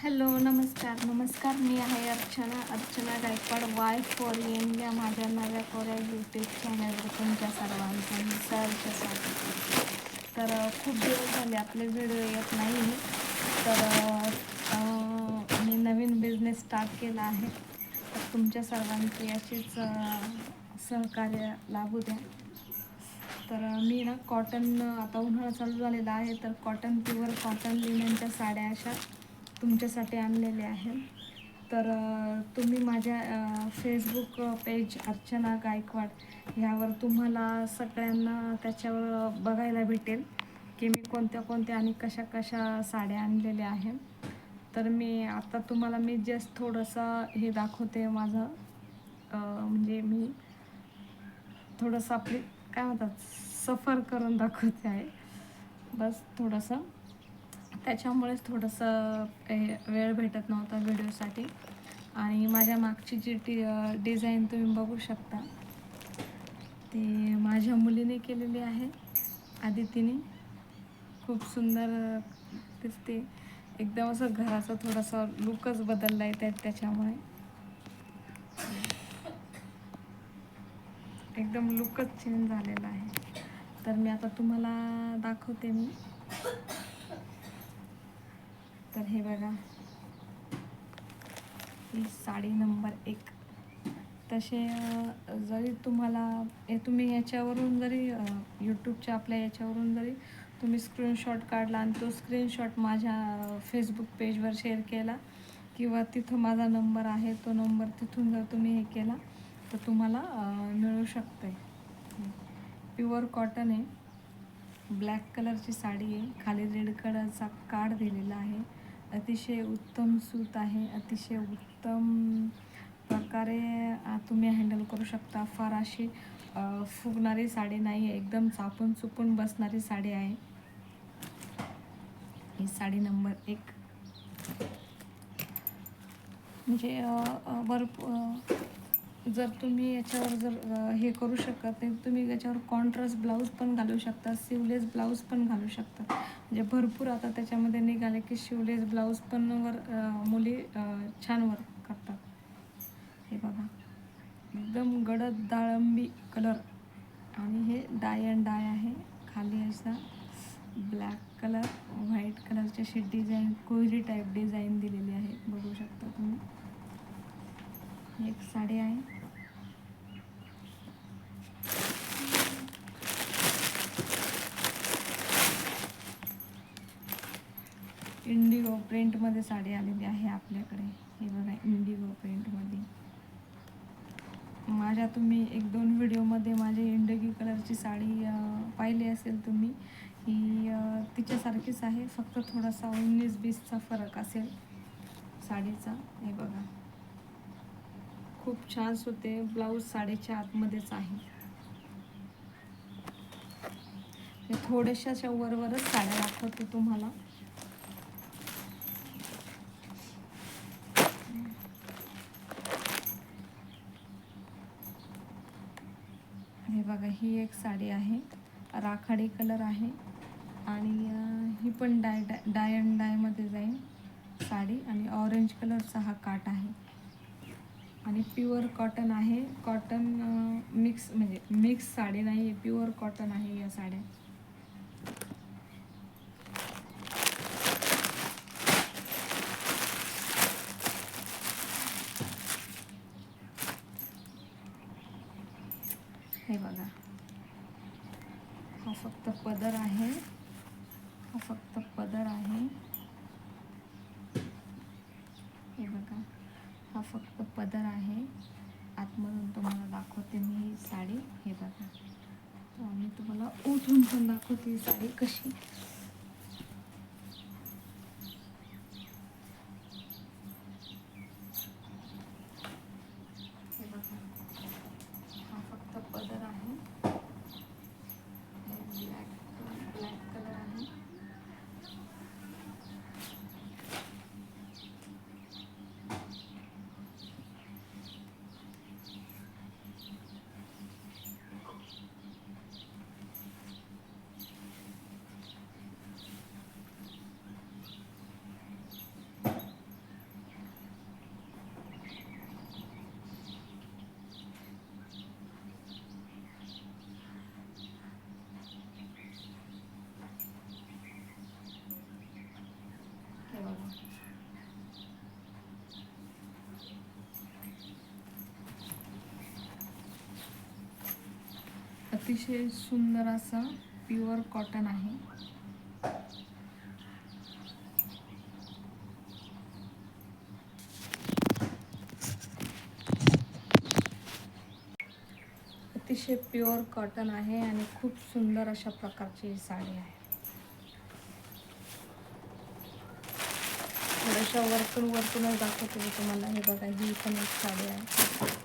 Hello, नमस्कार नमस्कार. मी आहे Archana Gaikwad. Y for N या माझ्या नव्या कोऱ्या यूट्यूब चॅनलवर तुमच्या सर्वांचं सहर्ष स्वागत करते. तर खूप दिवस झाले आपले व्हिडिओ येत नाही. तर मी नवीन बिझनेस स्टार्ट केला आहे. तर तुमच्या सर्वांची अशीच सहकार्य लाभू द्या. तर मी ना कॉटन, आता उन्हाळा चालू झालेला आहे, तर प्युअर कॉटन लिननच्या साड्या अशा तुमच्यासाठी आणलेले आहे. तर तुम्ही माझ्या फेसबुक पेज अर्चना गायकवाड ह्यावर तुम्हाला सगळ्यांना त्याच्यावर बघायला भेटेल की मी कोणत्या कोणत्या आणि कशा कशा साड्या आणलेल्या आहे. तर मी आता तुम्हाला जस्ट थोडंसं हे दाखवते माझं, म्हणजे मी थोडंसं आपली काय म्हणतात सफर करून दाखवते आहे. बस थोडंसं त्याच्यामुळेच थोडंसं वेळ भेटत नव्हता व्हिडिओसाठी. आणि माझ्या मागची जी डिझाईन तुम्ही बघू शकता ती माझ्या मुलीने केलेली आहे, आदितीने. खूप सुंदर दिसते. एकदम असं घराचा थोडासा लुकच बदलला आहे त्याच्यामुळे एकदम लुकच चेंज झालेला आहे. तर मी आता तुम्हाला दाखवते मी. तर हे बघा, ही साडी नंबर 1. तसे जरी तुम्ही याच्यावरून जरी यूट्यूबच्या आपल्या याच्यावरून जरी तुम्ही स्क्रीनशॉट काढला आणि तो स्क्रीनशॉट माझ्या फेसबुक पेजवर शेअर केला किंवा तिथं माझा नंबर आहे, तो नंबर तिथून जर तुम्ही हे केला तर तुम्हाला मिळू शकते. प्युअर कॉटन आहे, ब्लॅक कलरची साडी आहे, खाली रेड कलरचा कार्ड दिलेला आहे. अतिशय उत्तम सूत आहे, अतिशय उत्तम प्रकारे तुम्ही हँडल करू शकता. फार अशी फुगणारी साडी नाही आहे, एकदम चापून चुपून बसणारी साडी आहे ही साडी नंबर 1. म्हणजे जर तुम्ही याच्यावर जर हे करू शकत नाही, तुम्ही याच्यावर कॉन्ट्रास्ट ब्लाऊज पण घालू शकता, शिवलेस ब्लाऊज पण घालू शकता. म्हणजे भरपूर आता त्याच्यामध्ये निघाले की शिवलेस ब्लाऊज पण मुली छान वर्क करतात. हे बघा, एकदम गडद दाळंबी कलर आणि हे डाय अँड डाय आहे. खाली असा ब्लॅक कलर, व्हाईट कलरची अशी डिझाईन, कोयरी टाईप डिझाईन दिलेली आहे, बघू शकता तुम्ही. एक साडी आहे. इंडिगो प्रिंटमध्ये साडी आलेली आहे आपल्याकडे. हे बघा, इंडिगो प्रिंटमध्ये. तुम्ही 1-2 व्हिडिओमध्ये माझी इंडिगो कलरची साडी पाहिली असेल तुम्ही. ही तिच्यासारखीच आहे, फक्त थोडासा 19-20चा फरक असेल साडीचा. हे बघा, खूप छान सुते. ब्लाऊज साडीच्या आतमध्येच आहे. थोड्याशा अशा वरवरच साड्या दाखवते तुम्हाला. हे बघा, ही एक साडी आहे, राखाडी कलर आहे आणि ही पण डाय अँड डायमध्ये जाईल साडी. आणि ऑरेंज कलरचा हा काट आहे आणि प्युअर कॉटन आहे. कॉटन मिक्स, म्हणजे मिक्स साडी नाही आहे, प्युअर कॉटन आहे या साड्या. हे बघा, हा फक्त पदर आहे, हा फक्त पदर आहे. हे बघा, हा फक्त पदर आहे. आतमधून तुम्हाला दाखवते मी ही साडी. हे बघा, मी तुम्हाला उठून पण दाखवते ही साडी कशी. हे बघा, हा फक्त पदर आहे, ब्लॅक कलर आहे. हे बघा. अतिशय सुंदर असा प्युअर कॉटन आहे. अतिशय प्युअर कॉटन आहे आणि खूप सुंदर अशा प्रकारची ही साडी आहे. थोड्याशा वरतूनच दाखवते मी तुम्हाला. हे बघा, ही पण एक साडी आहे.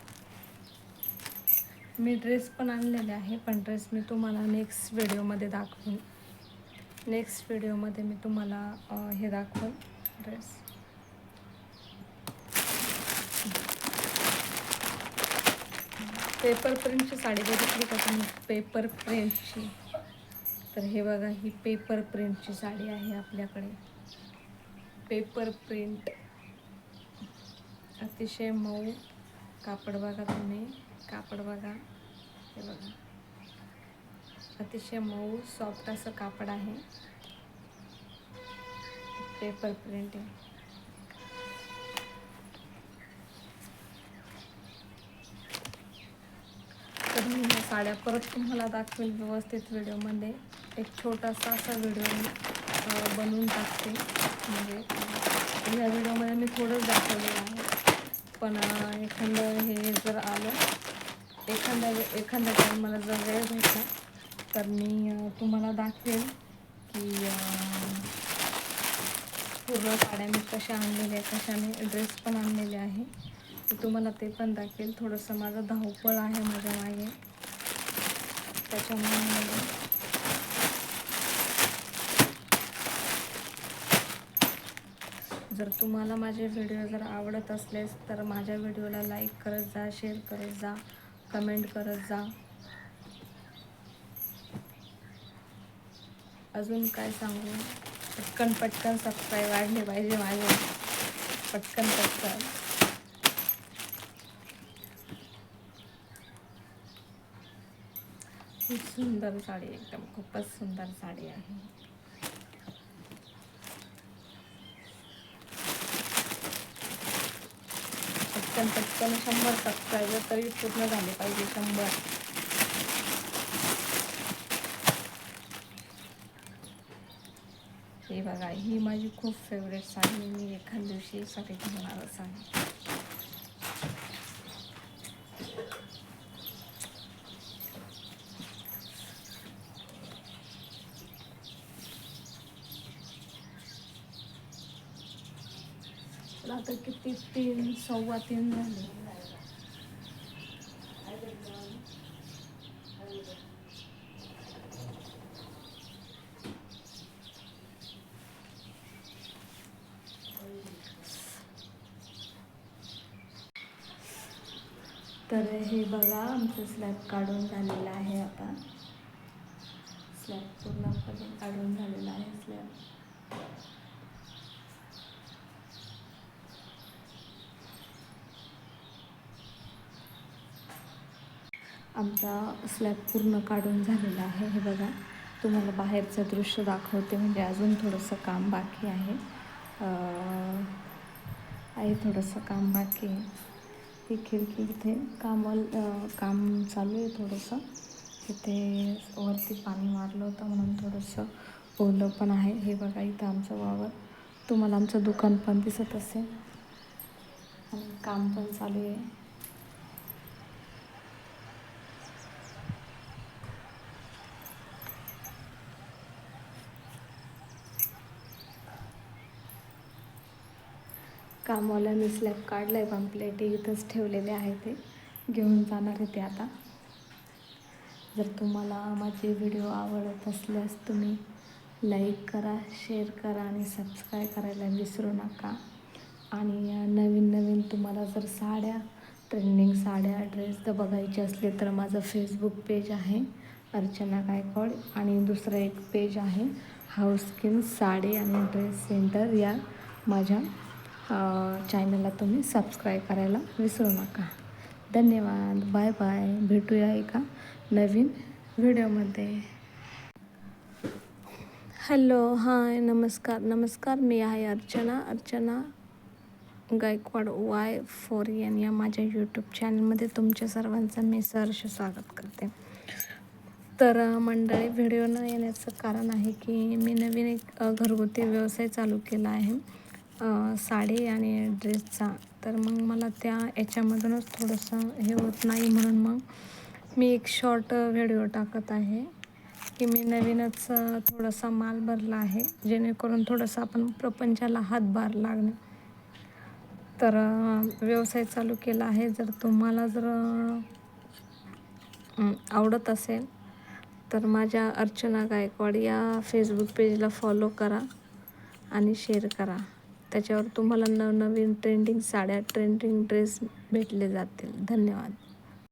मी ड्रेस पण आणलेले आहे, पण ड्रेस मी तुम्हाला नेक्स्ट व्हिडिओमध्ये दाखवेन. नेक्स्ट व्हिडिओमध्ये मी तुम्हाला हे दाखवेन ड्रेस. पेपर प्रिंटची साडी बघितली का तुम्ही? पेपर प्रिंटची. तर हे बघा, ही पेपर प्रिंटची साडी आहे आपल्याकडे. पेपर प्रिंट, अतिशय मऊ कापड. बघा तुम्ही, कापड बघा. हे बघा, अतिशय मऊ सॉफ्ट असं कापड आहे. पेपर प्रिंट आहे. तर मी ह्या साड्या परत तुम्हाला दाखवेल व्यवस्थित व्हिडिओमध्ये. एक छोटासा असा व्हिडिओ बनवून टाकते. म्हणजे ह्या व्हिडिओमध्ये मी थोडंच दाखवलेलं आहे, पण एखादं हे जर आलं, एखाद्या टाईम मला जर वेळ भेटला तर मी तुम्हाला दाखवेल की पूर्ण साड्या मी कशा आणलेल्या आहे, कशाने ड्रेस पण आणलेले आहे. मी तुम्हाला ते पण दाखवेल. थोडंसं माझं धावपळ आहे माझ्या मागे, त्याच्यामुळे जर तुम्हाला माझे व्हिडिओ जर आवडत असलेस तर माझ्या व्हिडिओला लाईक करत जा, शेअर करत जा, कमेंट करत जा. अजून काय सांगू, पटकन सबस्क्राईब वाढले पाहिजे माझे. पटकन. खूप सुंदर साडी, एकदम खूपच सुंदर साडी आहे. पटकन 100 सबस्क्रायबर तरी पूर्ण झाले पाहिजे. 100. हे बघा, ही माझी खूप फेवरेट साडी. मी एखाद दिवशी साठी घेणारच आहे. आता किती 3, 3:15 झाले. तर हे बघा, आमचं स्लॅब काढून झालेलं आहे. आता स्लॅब पूर्णपणे काढून झालेला आहे. स्लॅब आमचा स्लॅब पूर्ण काढून झालेला आहे. हे बघा, तुम्हाला बाहेरचं दृश्य दाखवते. म्हणजे अजून थोडंसं काम बाकी आहे. थोडंसं काम बाकी आहे. ती खिडकी इथे काम चालू आहे थोडंसं. तिथे वरती पाणी मारलं होतं म्हणून थोडंसं ओलं पण आहे. हे बघा, इथं आमचं वावर. तुम्हाला आमचं दुकान पण दिसत असेल आणि काम पण चालू आहे. कामवाल्याने स्लॅब काढलं आहे, पण प्लेटी इथंच ठेवलेले आहे. ते घेऊन जाणार आहे ते आता. जर तुम्हाला माझे व्हिडिओ आवडत असल्यास तुम्ही लाईक करा, शेअर करा आणि सबस्क्राईब करायला विसरू नका. आणि नवीन तुम्हाला जर साड्या, ट्रेंडिंग साड्या, ड्रेस जर बघायचे असले तर माझं फेसबुक पेज आहे अर्चना गायकवाड, आणि दुसरं एक पेज आहे हाऊस स्किन साडी आणि ड्रेस सेंटर. या माझ्या चॅनलला तुम्ही सबस्क्राईब करायला विसरू नका. धन्यवाद. Bye bye. भेटूया एका नवीन व्हिडिओमध्ये. हॅलो, हाय, नमस्कार. मी आहे अर्चना गायकवाड Y4N या माझ्या यूट्यूब चॅनलमध्ये तुमच्या सर्वांचं मी सहर्ष स्वागत करते. तर मंडळी, व्हिडिओ न येण्याचं कारण आहे की मी नवीन एक घरगुती व्यवसाय चालू केला आहे, साडी आणि ड्रेसचा. तर मग मला याच्यामधूनच थोडंसं हे होत नाही, म्हणून मग मी एक शॉर्ट व्हिडिओ टाकत आहे की मी नवीनच थोडासा माल भरला आहे, जेणेकरून थोडंसं आपण प्रपंचाला हातभार लागणे. तर व्यवसाय चालू केला आहे. जर तुम्हाला आवडत असेल तर माझ्या अर्चना गायकवाड या फेसबुक पेजला फॉलो करा आणि शेअर करा. त्याच्यावर तुम्हाला नवनवीन ट्रेंडिंग साड्या, ट्रेंडिंग ड्रेस भेटले जातील. धन्यवाद.